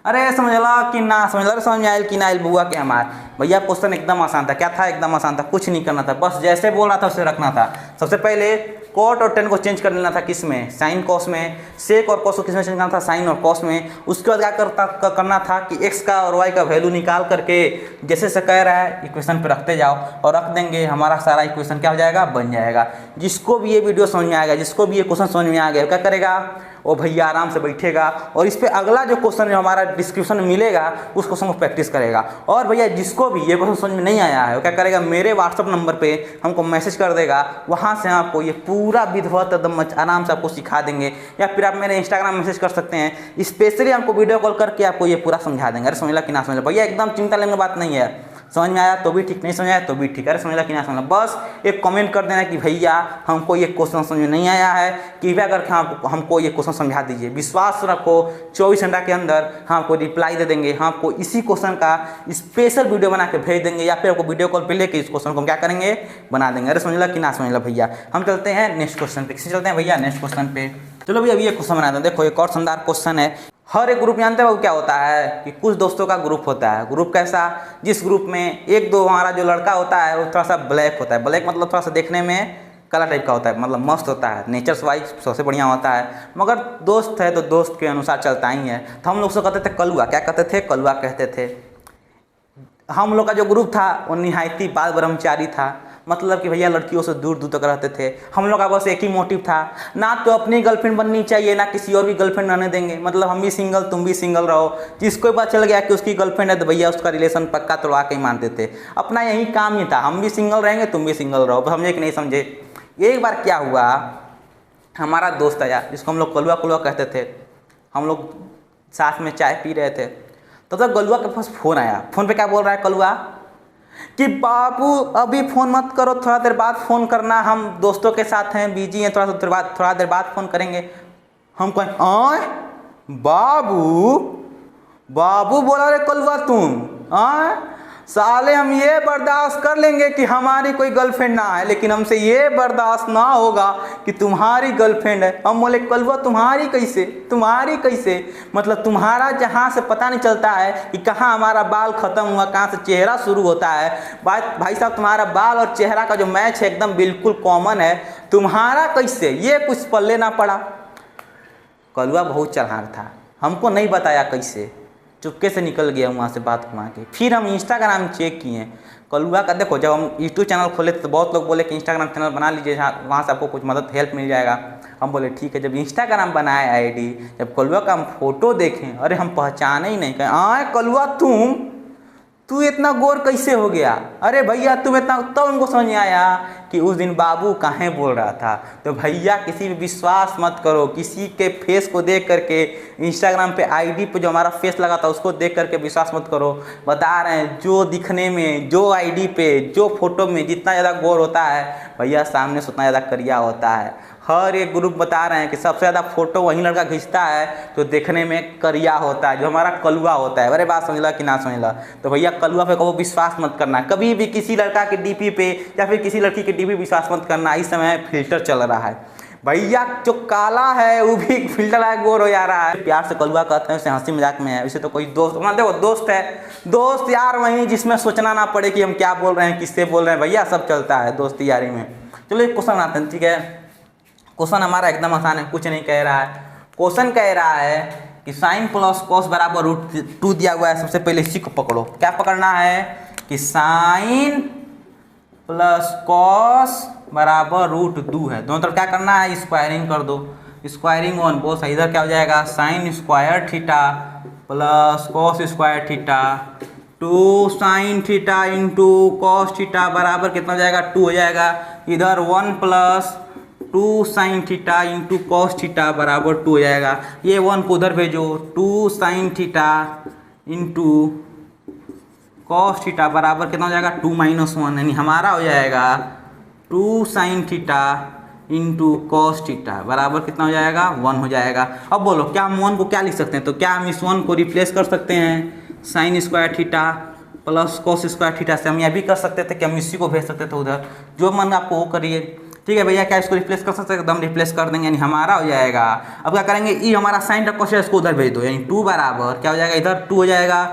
अरे समझला कि ना समझला, समझ में आयल कि ना आयल बुआ के हमार भैया। क्वेश्चन एकदम आसान था। क्या था, एकदम आसान था, कुछ नहीं करना था, बस जैसे बोल रहा था उसे रखना था। सबसे पहले कोट और टेन को चेंज कर लेना था, किस में, साइन कॉस में। सेक और कॉस को किस में चेंज करना था, साइन और कॉस में। उसके बाद क्या करना था कि एक्स का और वाई का वैल्यू निकाल करके जैसे से कह रहा है इक्वेशन पे रखते जाओ और रख देंगे, हमारा सारा इक्वेशन क्या हो जाएगा, बन जाएगा। जिसको भी ये वीडियो समझ में आएगा, जिसको भी ये क्वेश्चन समझ में आ गया, क्या करेगा वो भैया आराम से बैठेगा और इस पे अगला जो क्वेश्चन जो हमारा डिस्क्रिप्शन में मिलेगा उस क्वेश्चन को प्रैक्टिस करेगा। और भैया जिसको भी ये क्वेश्चन समझ में नहीं आया है वो क्या करेगा, मेरे व्हाट्सअप नंबर पे हमको मैसेज कर देगा, वहाँ से आपको ये पूरा विधिवत एकदम आराम से आपको सिखा देंगे। या फिर आप मेरे इंस्टाग्राम मैसेज कर सकते हैं, स्पेशली हमको वीडियो कॉल करके आपको ये पूरा समझा देंगे। अरे समझला कि ना समझला भैया, एकदम चिंता लेने की बात नहीं है। समझ में आया तो भी ठीक, नहीं समझ आया तो भी ठीक। अरे समझला कि ना समझला, बस एक कमेंट कर देना कि भैया हमको ये क्वेश्चन समझ में नहीं आया है, कृपया करके हमको ये क्वेश्चन समझा दीजिए। विश्वास रखो 24 घंटा के अंदर हम आपको रिप्लाई दे देंगे। हम आपको इसी क्वेश्चन का स्पेशल वीडियो बना के भेज देंगे या फिर आपको वीडियो कॉल पे लेके इस क्वेश्चन को हम क्या करेंगे, बना देंगे। अरे समझला कि ना समझला भैया। हम चलते हैं नेक्स्ट क्वेश्चन पे। किसी चलते हैं भैया नेक्स्ट क्वेश्चन पे। चलो भैया अभी ये क्वेश्चन बनाते हैं। देखो एक और शानदार क्वेश्चन है। हर एक ग्रुप जानते हो क्या होता है कि कुछ दोस्तों का ग्रुप होता है। ग्रुप कैसा, जिस ग्रुप में एक दो हमारा जो लड़का होता है वो थोड़ा सा ब्लैक होता है। ब्लैक मतलब थोड़ा सा देखने में काला टाइप का होता है, मतलब मस्त होता है, नेचर्स वाइज सबसे बढ़िया होता है। मगर दोस्त है तो दोस्त के अनुसार चलता ही है। तो हम लोग से कहते थे कलुआ, क्या कहते थे, कलुआ कहते थे। हम लोग का जो ग्रुप था वो निहायती बाल ब्रह्मचारी था, मतलब कि भैया लड़कियों से दूर दूर तक रहते थे। हम लोग का बस एक ही मोटिव था, ना तो अपनी गर्लफ्रेंड बननी चाहिए ना किसी और की गर्लफ्रेंड रहने देंगे। मतलब हम भी सिंगल तुम भी सिंगल रहो, जिसको पता चल गया कि उसकी गर्लफ्रेंड है तो भैया उसका रिलेशन पक्का तोड़वा के ही मानते थे। अपना यही काम ही था, हम भी सिंगल रहेंगे तुम भी सिंगल रहो। समझे कि नहीं समझे। एक बार क्या हुआ, हमारा दोस्त आया जिसको हम लोग कलुआ कलुआ कहते थे। हम लोग साथ में चाय पी रहे थे तो कलुआ के पास फ़ोन आया। फ़ोन पे क्या बोल रहा है कलुआ कि बाबू अभी फ़ोन मत करो, थोड़ा देर बाद फ़ोन करना, हम दोस्तों के साथ हैं, बिजी हैं, थोड़ा देर बाद फ़ोन करेंगे। हम कहें आए बाबू, बाबू बोला रे कलुआ तुम, आए साले हम ये बर्दाश्त कर लेंगे कि हमारी कोई गर्लफ्रेंड ना है, लेकिन हमसे ये बर्दाश्त ना होगा कि तुम्हारी गर्लफ्रेंड है। हम बोले कलुआ तुम्हारी कैसे, तुम्हारी कैसे, मतलब तुम्हारा जहाँ से पता नहीं चलता है कि कहाँ हमारा बाल ख़त्म हुआ कहाँ से चेहरा शुरू होता है। भाई साहब तुम्हारा बाल और चेहरा का जो मैच है एकदम बिल्कुल कॉमन है, तुम्हारा कैसे ये कुछ पल्ले ना पड़ा। कलुआ बहुत चालाक था, हमको नहीं बताया कैसे, चुपके से निकल गया वहाँ से बात घुमा के। फिर हम इंस्टाग्राम चेक किए कलुआ का। देखो जब हम यूट्यूब चैनल खोले तो बहुत लोग बोले कि इंस्टाग्राम चैनल बना लीजिए, वहाँ से आपको कुछ मदद हेल्प मिल जाएगा। हम बोले ठीक है। जब इंस्टाग्राम बनाए आईडी, जब कलुआ का हम फोटो देखें, अरे हम पहचाने ही नहीं, कहें आए कलुआ तू इतना गोर कैसे हो गया, अरे भैया तुम इतना, तब उनको समझ में आया कि उस दिन बाबू काहे बोल रहा था। तो भैया किसी भी विश्वास मत करो, किसी के फेस को देख करके, इंस्टाग्राम पे आईडी पे जो हमारा फेस लगा था उसको देख करके विश्वास मत करो। बता रहे हैं जो दिखने में, जो आईडी पे, जो फोटो में जितना ज़्यादा गोर होता है भैया सामने से उतना ज़्यादा करिया होता है। हर एक ग्रुप बता रहे हैं कि सबसे ज़्यादा फोटो वही लड़का खींचता है जो देखने में करिया होता है, जो हमारा कलुआ होता है। अरे बात समझ ला कि ना समझ ला। तो भैया कलुआ पे कभी विश्वास मत करना, कभी भी किसी लड़का के डीपी पे या फिर किसी लड़की के डीपी विश्वास मत करना। इस समय फिल्टर चल रहा है भैया, जो काला है वो भी फिल्टर है, गोर हो जा रहा है। प्यार से कलुआ कहते हैं, उसे हंसी मजाक में है। वैसे तो कोई दोस्त, मान देखो दोस्त है, दोस्त यार वहीं जिसमें सोचना ना पड़े कि हम क्या बोल रहे हैं, किससे बोल रहे हैं, भैया सब चलता है दोस्ती यारी में। चलो एक क्वेश्चन आते हैं, ठीक है। क्वेश्चन हमारा एकदम आसान है, कुछ नहीं कह रहा है। क्वेश्चन कह रहा है कि साइन प्लस कॉस बराबर √2 दिया हुआ है। सबसे पहले इसी को पकड़ो, क्या पकड़ना है कि साइन प्लस कॉस बराबर √2 है। दोनों तरफ क्या करना है, स्क्वायरिंग कर दो, स्क्वायरिंग ऑन बोथ। इधर क्या हो जाएगा, sign square theta plus cos square theta, 2 sign theta into cos theta बराबर कितना हो जाएगा, 2 हो जाएगा। इधर 1 plus 2 sign theta into cos theta बराबर 2 हो जाएगा। ये 1 को उधर भेजो, 2 sign theta into cos theta बराबर कितना हो जाएगा, 2 - 1, यानी हमारा हो जाएगा 2 sign theta into cos theta बराबर कितना हो जाएगा, 1 हो जाएगा। अब बोलो क्या हम 1 को क्या लिख सकते हैं, तो क्या हम इस 1 को रिप्लेस कर सकते हैं sign square theta plus cos square theta से। हम यह भी कर सकते थे कि हम इसी को भेज सकते थे उधर, जो मन आपको वो करिए, ठीक है भैया। क्या इसको रिप्लेस कर सकते हैं, एकदम रिप्लेस कर देंगे, यानी हमारा हो जाएगा। अब क्या करेंगे, ई हमारा साइन का क्वेश्चन इसको उधर भेज दो, यानी 2 बराबर क्या हो जाएगा, इधर 2 हो जाएगा,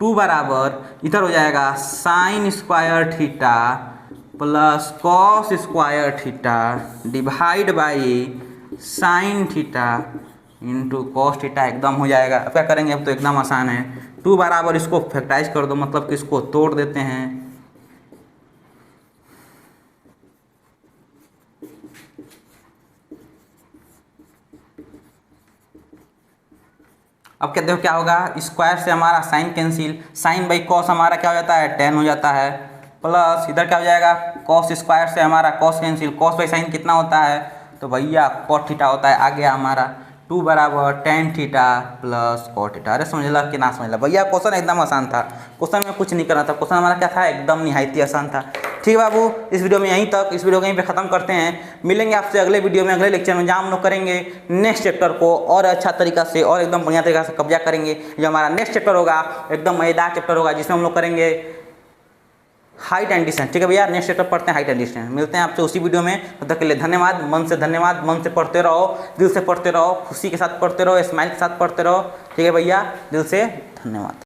2 बराबर इधर हो जाएगा sign square theta plus cos square theta divide by sine theta into cos theta एकदम हो जाएगा। अब क्या करेंगे, अब तो एकदम आसान है। 2 बराबर इसको फैक्टराइज कर दो, मतलब कि इसको तोड़ देते हैं। अब कहते हो क्या होगा, स्क्वायर से हमारा sine cancel, sine by cos हमारा क्या हो जाता है, tan हो जाता है, प्लस इधर क्या हो जाएगा, कॉस स्क्वायर से हमारा cos cancel, cos by sine कितना होता है, तो भैया कॉट थीटा होता है। आ गया हमारा 2 बराबर tan theta plus cot theta. अरे समझ ला कि ना समझ ला भैया, क्वेश्चन एकदम आसान था, क्वेश्चन में कुछ नहीं करना था, क्वेश्चन हमारा क्या था, एकदम निहायती आसान था। ठीक है बाबू, इस वीडियो में यहीं तक, इस वीडियो को यहीं पे ख़त्म करते हैं। मिलेंगे आपसे अगले वीडियो में, अगले लेक्चर में, जहाँ हम लोग करेंगे नेक्स्ट चैप्टर को और अच्छा तरीका से और एकदम बढ़िया तरीका से कब्जा करेंगे। जो हमारा नेक्स्ट चैप्टर होगा एकदम मज़ेदार चैप्टर होगा, जिसमें हम लोग करेंगे हाइट एंड डिस्टेंस। ठीक है भैया, नेक्स्ट स्टेप पढ़ते हैं हाइट एंड डिस्टेंस। मिलते हैं आपसे उसी वीडियो में, तब तक के लिए धन्यवाद। मन से धन्यवाद, मन से पढ़ते रहो, दिल से पढ़ते रहो, खुशी के साथ पढ़ते रहो, स्माइल के साथ पढ़ते रहो। ठीक है भैया, दिल से धन्यवाद।